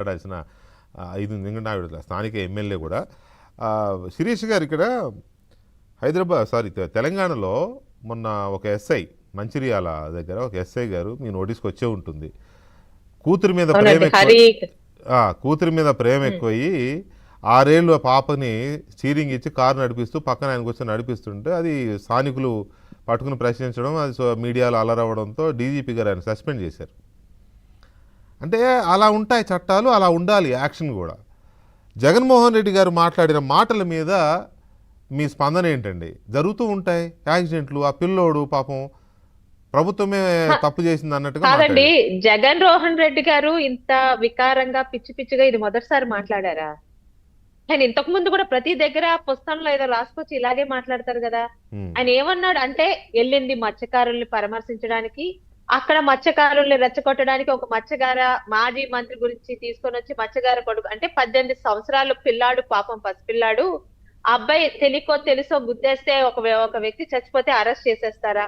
మాట్లాడాల్సిన 5 ఎందుకంటే ఆవిడ స్థానిక ఎమ్మెల్యే కూడా. శిరీష్ గారు ఇక్కడ తెలంగాణలో మొన్న ఒక ఎస్ఐ మంచిర్యాల దగ్గర ఒక ఎస్ఐ గారు మీ నోటీస్కి వచ్చే ఉంటుంది. కూతురి మీద ప్రేమ ఎక్కువయ్యి 6 ఏళ్ళు పాపని స్టీరింగ్ ఇచ్చి కారు నడిపిస్తూ పక్కన ఆయనకు వచ్చి నడిపిస్తుంటే అది స్థానికులు పట్టుకుని ప్రశ్నించడం, అది మీడియాలో అలరవడంతో డీజీపీ గారు ఆయన సస్పెండ్ చేశారు. అంటే అలా ఉంటాయి చట్టాలు, అలా ఉండాలి యాక్షన్ కూడా. జగన్మోహన్ రెడ్డి గారు మాట్లాడిన మాటల మీద మీ స్పందన ఏంటండి? జరుగుతూ ఉంటాయి యాక్సిడెంట్లు, ఆ పిల్లోడు పాపం ప్రభుత్వమే తప్పు చేసింది అన్నట్టుగా. కాదండి, జగన్మోహన్ రెడ్డి గారు ఇంత వికారంగా పిచ్చి పిచ్చిగా ఇది మొదటిసారి మాట్లాడారా? ఆయన ఇంతకు ముందు కూడా ప్రతి దగ్గర పుస్తకంలో ఏదో రాసుకొచ్చి ఇలాగే మాట్లాడతారు కదా. ఆయన ఏమన్నాడు అంటే, వెళ్ళింది మత్స్యకారుల్ని పరామర్శించడానికి, అక్కడ మత్స్యకారుల్ని రెచ్చగొట్టడానికి ఒక మత్స్యకార మాజీ మంత్రి గురించి తీసుకొని వచ్చి మత్స్యకార కొడుకు అంటే 18 సంవత్సరాలు పిల్లాడు, పాపం పసిపిల్లాడు, అబ్బాయి తెలుసో గుద్దేస్తే ఒక వ్యక్తి చచ్చిపోతే అరెస్ట్ చేసేస్తారా?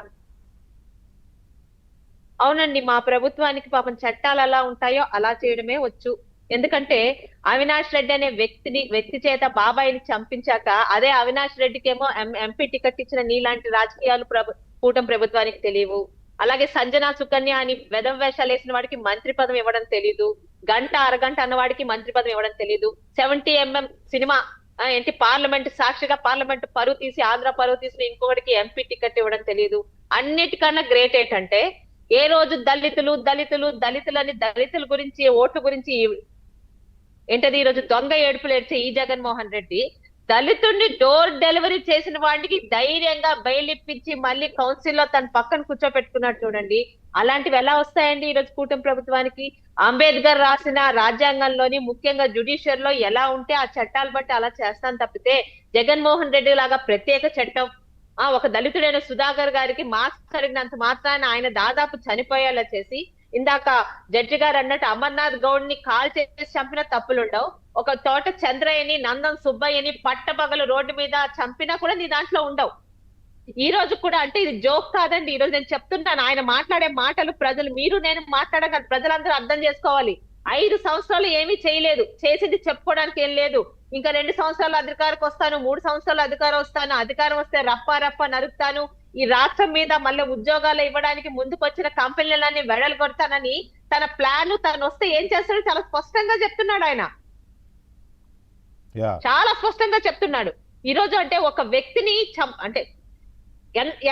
అవునండి, మా ప్రభుత్వానికి పాపం చట్టాలు ఎలా ఉంటాయో అలా చేయడమే వచ్చు. ఎందుకంటే అవినాష్ రెడ్డి అనే వ్యక్తి చేత బాబాయిని చంపించాక అదే అవినాష్ రెడ్డికి ఏమో ఎంపీ టికెట్ ఇచ్చిన నీలాంటి రాజకీయాలు కూటమి ప్రభుత్వానికి తెలియవు. అలాగే సంజనా సుకన్య అని వెధవ వేషాలు వేసిన వాడికి మంత్రి పదం ఇవ్వడం తెలీదు, గంట అరగంట అన్నవాడికి మంత్రి పదం ఇవ్వడం తెలీదు, 70mm సినిమా ఏంటి పార్లమెంట్ సాక్షిగా పార్లమెంట్ పరువు తీసి ఆంధ్ర పరువు తీసిన ఇంకొకటికి ఎంపీ టికెట్ ఇవ్వడం తెలియదు. అన్నిటికన్నా గ్రేట్ ఏంటంటే ఏ రోజు దళితులు అని దళితుల గురించి ఓట్ల గురించి ఏంటది ఈ రోజు దొంగ ఏడుపులు ఏడ్చే ఈ జగన్మోహన్ రెడ్డి దళితుడిని డోర్ డెలివరీ చేసిన వాడికి ధైర్యంగా బెయిల్ ఇప్పించి మళ్ళీ కౌన్సిల్లో తన పక్కన కూర్చోపెట్టుకున్నాడు చూడండి. అలాంటివి ఎలా వస్తాయండి ఈ రోజు కూటమి ప్రభుత్వానికి? అంబేద్కర్ రాసిన రాజ్యాంగంలోని ముఖ్యంగా జ్యుడిషియర్ లో ఎలా ఉంటే ఆ చట్టాలు బట్టి అలా చేస్తాను తప్పితే జగన్మోహన్ రెడ్డి లాగా ప్రత్యేక చట్టం ఒక దళితుడైన సుధాకర్ గారికి మాస్క్ కరిగినంత మాత్రాన్ని ఆయన దాదాపు చనిపోయేలా చేసి, ఇందాక జడ్జి గారు అన్నట్టు అమర్నాథ్ గౌడ్ ని కాల్ చేసి చంపిన తప్పులుండవు, ఒక తోట చంద్రయ్యని నందం సుబ్బయ్యని పట్టపగలు రోడ్డు మీద చంపినా కూడా నీ దాంట్లో ఉండవు. ఈ రోజు కూడా అంటే ఇది జోక్ కాదండి, ఈ రోజు నేను చెప్తుంటాను, ఆయన మాట్లాడే మాటలు మీరు నేను మాట్లాడగల ప్రజలందరూ అర్థం చేసుకోవాలి. 5 సంవత్సరాలు ఏమీ చేయలేదు, చేసింది చెప్పుకోవడానికి ఏం లేదు. ఇంకా 2 సంవత్సరాలు అధికారికి వస్తాను, 3 సంవత్సరాలు అధికారం వస్తాను, అధికారం వస్తే రప్ప నరుకుతాను, ఈ రాష్ట్రం మీద మళ్ళీ ఉద్యోగాలు ఇవ్వడానికి ముందుకు వచ్చిన కంపెనీలన్నీ వెడలు కొడతానని తన ప్లాన్ తను వస్తే ఏం చేస్తాడో చాలా స్పష్టంగా చెప్తున్నాడు ఆయన. చాలా స్పష్టంగా చెప్తున్నాడు. ఈ రోజు అంటే ఒక వ్యక్తిని అంటే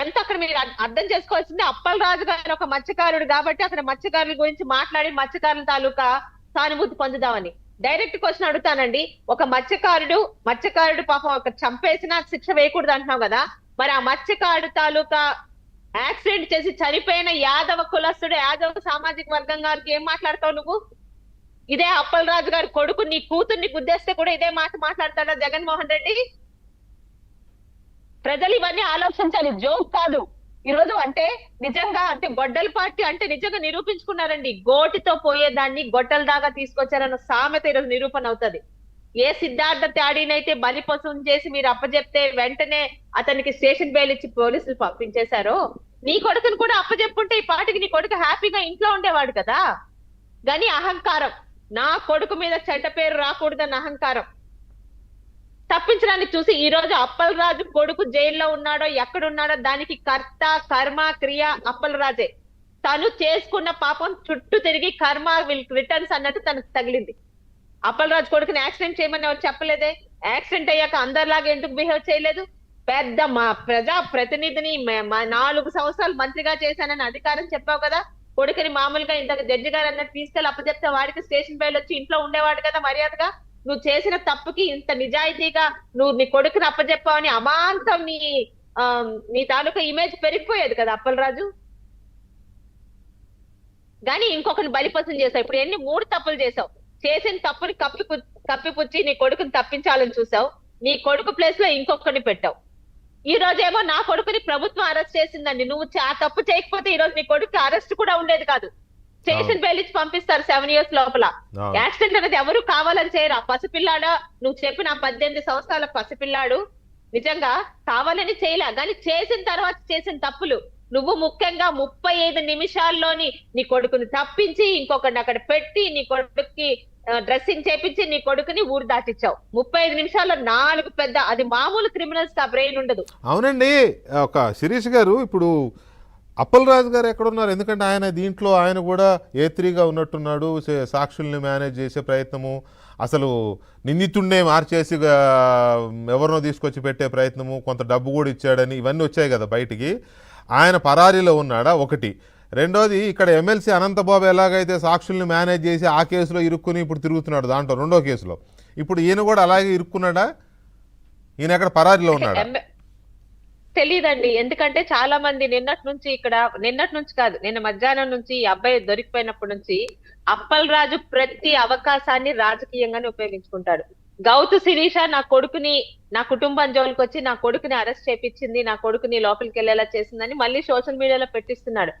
ఎంత అక్కడ మీరు అర్థం చేసుకోవాల్సింది, అప్పలరాజు గారు ఒక మత్స్యకారుడు కాబట్టి అక్కడ మత్స్యకారుల గురించి మాట్లాడి మత్స్యకారుల తాలూకా సానుభూతి పొందుదామని. డైరెక్ట్ క్వశ్చన్ అడుగుతానండి, ఒక మత్స్యకారుడు పాపం ఒక చంపేసినా శిక్ష వేయకూడదు అంటున్నావు కదా, మరి ఆ మత్స్యకారుడు తాలూకా యాక్సిడెంట్ చేసి చనిపోయిన యాదవ కులస్తుడు, యాదవ సామాజిక వర్గం గారికి ఏం మాట్లాడతావు నువ్వు? ఇదే అప్పలరాజు గారి కొడుకు నీ కూతుర్ని గుద్దేస్తే కూడా ఇదే మాట మాట్లాడతాడా జగన్మోహన్ రెడ్డి? ప్రజలు ఇవన్నీ ఆలోచించాలి, జోక్ కాదు. ఈ రోజు అంటే నిజంగా అంటే గొడ్డల పార్టీ అంటే నిజంగా నిరూపించుకున్నారండి. గోటితో పోయేదాన్ని గొడ్డల దాకా తీసుకొచ్చారన్న సామెత ఈరోజు నిరూపణ అవుతుంది. ఏ సిద్ధార్థ త్యాడినైతే బలిపశం చేసి మీరు అప్పచెప్తే వెంటనే అతనికి స్టేషన్ బెయిల్ ఇచ్చి పోలీసులు పంపించేశారో, నీ కొడుకుని కూడా అప్పచెప్పుంటే ఈ పార్టీకి నీ కొడుకు హ్యాపీగా ఇంట్లో ఉండేవాడు కదా. కానీ అహంకారం, నా కొడుకు మీద చెడ్డ పేరు రాకూడదన్న అహంకారం తప్పించడానికి చూసి ఈ రోజు అప్పలరాజు కొడుకు జైల్లో ఉన్నాడో ఎక్కడున్నాడో దానికి కర్త కర్మ క్రియ అప్పలరాజే. తను చేసుకున్న పాపం చుట్టూ తిరిగి కర్మ విల్ రిటర్న్స్ అన్నట్టు తనకు తగిలింది. అప్పలరాజు కొడుకుని యాక్సిడెంట్ చేయమని ఎవరు చెప్పలేదే? యాక్సిడెంట్ అయ్యాక అందరిలాగా ఎందుకు బిహేవ్ చేయలేదు? పెద్ద మా ప్రజా ప్రతినిధిని 4 సంవత్సరాలు మంత్రిగా చేశానని అధికారం చెప్పావు కదా, కొడుకుని మామూలుగా ఇంతకు జడ్జి గారు అన్నట్టు తీసుకెళ్ళి అప్పచెప్తే వాడికి స్టేషన్ బెయిల్ వచ్చి ఇంట్లో ఉండేవాడు కదా మర్యాదగా. నువ్వు చేసిన తప్పుకి ఇంత నిజాయితీగా నువ్వు నీ కొడుకుని అప్పచెప్పావని అమాంతం నీ తాలూకా ఇమేజ్ పెరిగిపోయేది కదా అప్పలరాజు. కానీ ఇంకొకరిని బలిపశం చేసావు. ఇప్పుడు 3 తప్పులు చేసావు. చేసిన తప్పుని కప్పిపుచ్చి నీ కొడుకుని తప్పించాలని చూసావు. నీ కొడుకు ప్లేస్ లో ఇంకొకరిని పెట్టావు. ఈ రోజేమో నా కొడుకుని ప్రభుత్వం అరెస్ట్ చేసిందండి. నువ్వు ఆ తప్పు చేయకపోతే ఈ రోజు నీ కొడుకు అరెస్ట్ కూడా ఉండేది కాదు. స్టేషన్ బెయిల్ ఇచ్చి పంపిస్తారు 7 years లోపల. యాక్సిడెంట్ అనేది ఎవరు కావాలని చేయరు. ఆ పసిపిల్లాడు, నువ్వు చెప్పిన 18 సంవత్సరాల పసిపిల్లాడు నిజంగా కావాలని చేయలే, కానీ చేసిన తర్వాత చేసిన తప్పులు నువ్వు ముఖ్యంగా 35 నిమిషాల్లోని నీ కొడుకుని తప్పించి ఇంకొకరిని అక్కడ పెట్టి నీ కొడుక్కి డ్రెస్సింగ్ చేపించి నీ కొడుకుని ఊరు దాటిచ్చావు. 35 నిమిషాల్లో 4 పెద్ద, అది మామూలు క్రిమినల్స్ కి ఆ బ్రెయిన్ ఉండదు. అవునండి. ఒక శిరీష్ గారు, ఇప్పుడు అప్పలరాజు గారు ఎక్కడున్నారు? ఎందుకంటే ఆయన దీంట్లో ఆయన కూడా A3గా ఉన్నట్టున్నాడు. సాక్షుల్ని మేనేజ్ చేసే ప్రయత్నము, అసలు నిందితుడినే మార్చేసి ఎవరినో తీసుకొచ్చి పెట్టే ప్రయత్నము, కొంత డబ్బు కూడా ఇచ్చాడని ఇవన్నీ వచ్చాయి కదా బయటికి. ఆయన పరారీలో ఉన్నాడా? ఒకటి. రెండోది, ఇక్కడ ఎమ్మెల్సీ అనంతబాబు ఎలాగైతే సాక్షుల్ని మేనేజ్ చేసి ఆ కేసులో ఇరుక్కుని ఇప్పుడు తిరుగుతున్నాడు దాంట్లో రెండో కేసులో, ఇప్పుడు ఈయన కూడా అలాగే ఇరుక్కున్నాడా? ఈయన ఎక్కడ పరారీలో ఉన్నాడా? తెలీదండి. ఎందుకంటే చాలా మంది నిన్నటి నుంచి కాదు, నిన్న మధ్యాహ్నం నుంచి ఈ అబ్బాయి దొరికిపోయినప్పటి నుంచి అప్పలరాజు ప్రతి అవకాశాన్ని రాజకీయంగానే ఉపయోగించుకుంటాడు. గౌతు శిరీష నా కుటుంబం జోలికి వచ్చి నా కొడుకుని అరెస్ట్ చేపించింది, నా కొడుకుని లోపలికి వెళ్ళేలా చేసిందని మళ్ళీ సోషల్ మీడియాలో పెట్టిస్తున్నాడు.